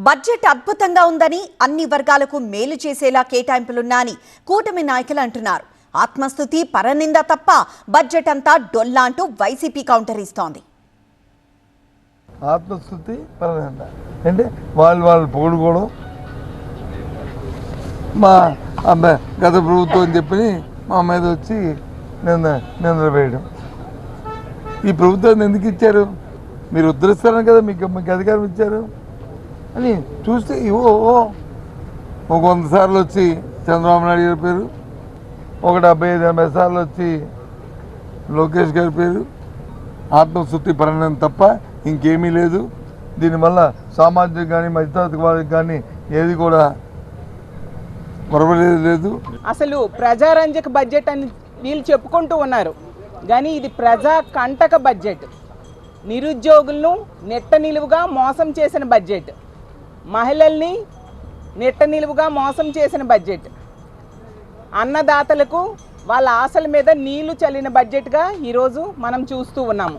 Budget అద్భుతంగా ఉందని, అన్ని వర్గాలకు మేలు చేసేలా కేటాయింపులున్నా అని కూటమి నాయకులు అంటున్నారు. ఆత్మస్తుతి పరనింద తప్ప బడ్జెట్ అంతా డొల్లా అంటూ వైసీపీ కౌంటర్ ఇస్తోంది. ఆత్మస్తుతి పరనింద అంటే వాళ్ళు పొగుడుకోవడం, మా గత ప్రభుత్వం అని చెప్పి మా మీద వచ్చి నిందలు వేయడం. ఈ ప్రభుత్వాన్ని ఎందుకు ఇచ్చారు? మీరు ఉద్ధరిస్తారని కదా మీకు అధికారం ఇచ్చారు అని చూస్తే ఒక 100 సార్లు వచ్చి చంద్రబాబు నాయుడు గారి పేరు, ఒక 75-80 సార్లు వచ్చి లోకేష్ గారి పేరు. ఆత్మశుద్ధి పరనం తప్ప ఇంకేమీ లేదు. దీనివల్ల సామాజిక కానీ మధ్యతరగతి వాళ్ళకి కానీ ఏది కూడా మరవలేదు లేదు. అసలు ప్రజారంజక బడ్జెట్ అని వీళ్ళు చెప్పుకుంటూ ఉన్నారు, కానీ ఇది ప్రజా కంటక బడ్జెట్. నిరుద్యోగులను నెట్ట నిలువుగా మోసం చేసిన బడ్జెట్, మహిళల్ని నెట్ట నిలువుగా మోసం చేసిన బడ్జెట్, అన్నదాతలకు వాళ్ళ ఆశల మీద నీళ్లు చల్లిన బడ్జెట్గా ఈరోజు మనం చూస్తూ ఉన్నాము.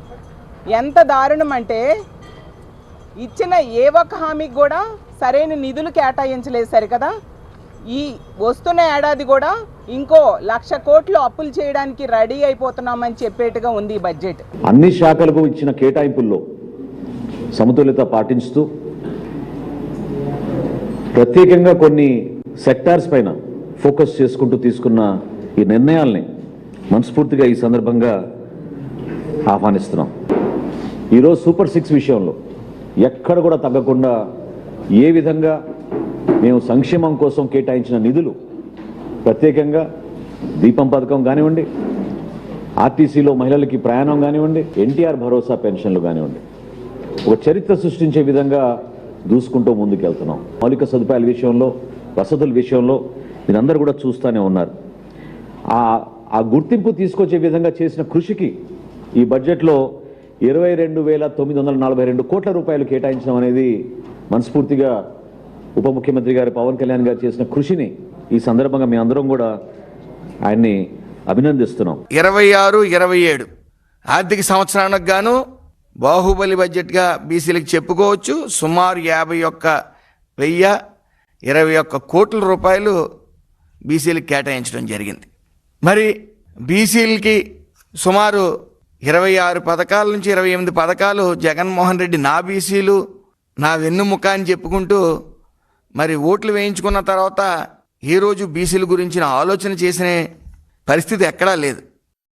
ఎంత దారుణం అంటే ఇచ్చిన ఏ ఒక్క హామీకి కూడా సరైన నిధులు కేటాయించలేదు సరికదా. ఈ వస్తున్న ఏడాది కూడా ఇంకో 1,00,000 కోట్లు అప్పులు చేయడానికి రెడీ అయిపోతున్నామని చెప్పేట్టుగా ఉంది ఈ బడ్జెట్. అన్ని శాఖలకు ఇచ్చిన కేటాయింపుల్లో సమతుల్యత పాటించుతూ ప్రత్యేకంగా కొన్ని సెక్టార్స్ పైన ఫోకస్ చేసుకుంటూ తీసుకున్న ఈ నిర్ణయాల్ని మనస్ఫూర్తిగా ఈ సందర్భంగా ఆహ్వానిస్తున్నాం. ఈరోజు సూపర్ 6 విషయంలో ఎక్కడ కూడా తగ్గకుండా ఏ విధంగా మేము సంక్షేమం కోసం కేటాయించిన నిధులు, ప్రత్యేకంగా దీపం పథకం కానివ్వండి, ఆర్టీసీలో మహిళలకి ప్రయాణం కానివ్వండి, ఎన్టీఆర్ భరోసా పెన్షన్లు కానివ్వండి, ఒక చరిత్ర సృష్టించే విధంగా దూసుకుంటూ ముందుకెళ్తున్నాం. మౌలిక సదుపాయాల విషయంలో, వసతుల విషయంలో మీరందరూ కూడా చూస్తూనే ఉన్నారు. ఆ గుర్తింపు తీసుకొచ్చే విధంగా చేసిన కృషికి ఈ బడ్జెట్లో 22,942 కోట్ల రూపాయలు కేటాయించడం అనేది మనస్ఫూర్తిగా ఉప ముఖ్యమంత్రి గారు పవన్ కళ్యాణ్ గారు చేసిన కృషిని ఈ సందర్భంగా మీ అందరం కూడా ఆయన్ని అభినందిస్తున్నాం. 26-27 ఆర్థిక సంవత్సరానికి గాను బాహుబలి బడ్జెట్గా బీసీలకు చెప్పుకోవచ్చు. సుమారు 51,021 కోట్ల రూపాయలు బీసీలకు కేటాయించడం జరిగింది. మరి బీసీలకి సుమారు 26 పథకాల నుంచి 28 పథకాలు జగన్మోహన్ రెడ్డి నా బీసీలు నా వెన్నుముక అని చెప్పుకుంటూ మరి ఓట్లు వేయించుకున్న తర్వాత ఈరోజు బీసీల గురించిన ఆలోచన చేసిన పరిస్థితి ఎక్కడా లేదు.